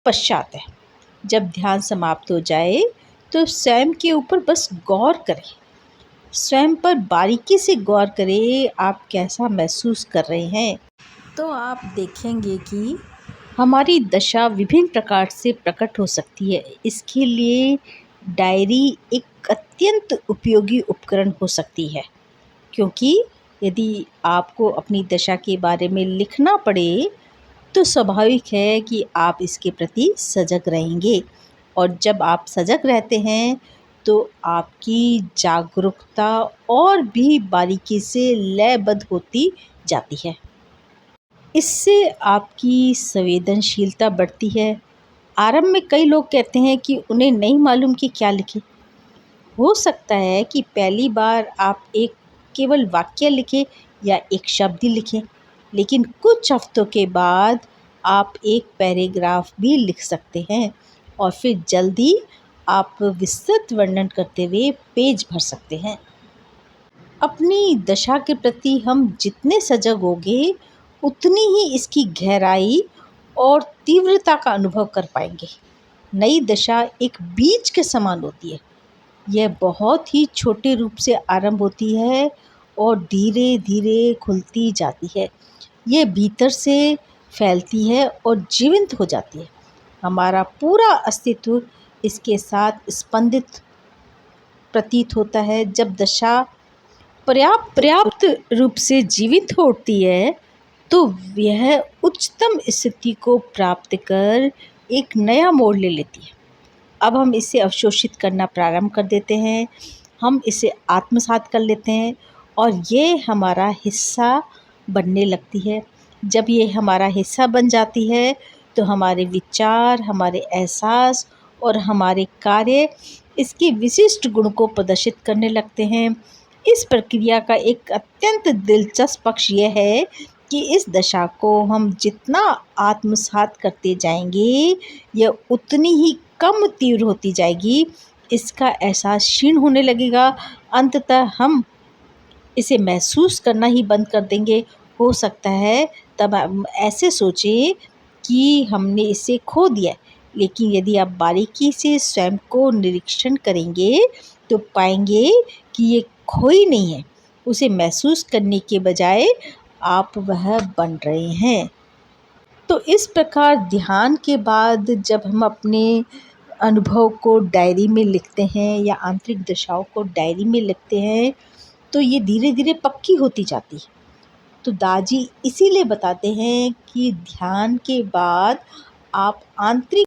पश्चात है। जब ध्यान समाप्त हो जाए तो स्वयं के ऊपर बस गौर करें। स्वयं पर बारीकी से गौर करें, आप कैसा महसूस कर रहे हैं। तो आप देखेंगे कि हमारी दशा विभिन्न प्रकार से प्रकट हो सकती है। इसके लिए डायरी एक अत्यंत उपयोगी उपकरण हो सकती है, क्योंकि यदि आपको अपनी दशा के बारे में लिखना पड़े तो स्वाभाविक है कि आप इसके प्रति सजग रहेंगे। और जब आप सजग रहते हैं तो आपकी जागरूकता और भी बारीकी से लयबद्ध होती जाती है। इससे आपकी संवेदनशीलता बढ़ती है। आरंभ में कई लोग कहते हैं कि उन्हें नहीं मालूम कि क्या लिखें। हो सकता है कि पहली बार आप एक केवल वाक्य लिखें या एक शब्द ही लिखें, लेकिन कुछ हफ्तों के बाद आप एक पैराग्राफ भी लिख सकते हैं और फिर जल्दी आप विस्तृत वर्णन करते हुए पेज भर सकते हैं। अपनी दशा के प्रति हम जितने सजग होंगे, उतनी ही इसकी गहराई और तीव्रता का अनुभव कर पाएंगे। नई दशा एक बीज के समान होती है। यह बहुत ही छोटे रूप से आरंभ होती है और धीरे धीरे खुलती जाती है। ये भीतर से फैलती है और जीवंत हो जाती है। हमारा पूरा अस्तित्व इसके साथ स्पंदित प्रतीत होता है। जब दशा पर्याप्त रूप से जीवित हो उठती है तो यह उच्चतम स्थिति को प्राप्त कर एक नया मोड़ ले लेती है। अब हम इसे अवशोषित करना प्रारंभ कर देते हैं, हम इसे आत्मसात कर लेते हैं और ये हमारा हिस्सा बनने लगती है। जब ये हमारा हिस्सा बन जाती है तो हमारे विचार, हमारे एहसास और हमारे कार्य इसके विशिष्ट गुण को प्रदर्शित करने लगते हैं। इस प्रक्रिया का एक अत्यंत दिलचस्प पक्ष यह है कि इस दशा को हम जितना आत्मसात करते जाएंगे, यह उतनी ही कम तीव्र होती जाएगी। इसका एहसास क्षीण होने लगेगा। अंततः हम इसे महसूस करना ही बंद कर देंगे। हो सकता है तब हम ऐसे सोचें कि हमने इसे खो दिया, लेकिन यदि आप बारीकी से स्वयं को निरीक्षण करेंगे तो पाएंगे कि ये खोई नहीं है। उसे महसूस करने के बजाय आप वह बन रहे हैं। तो इस प्रकार ध्यान के बाद जब हम अपने अनुभव को डायरी में लिखते हैं या आंतरिक दशाओं को डायरी में लिखते हैं तो ये धीरे धीरे पक्की होती जाती है। तो दाजी इसीलिए बताते हैं कि ध्यान के बाद आप आंतरिक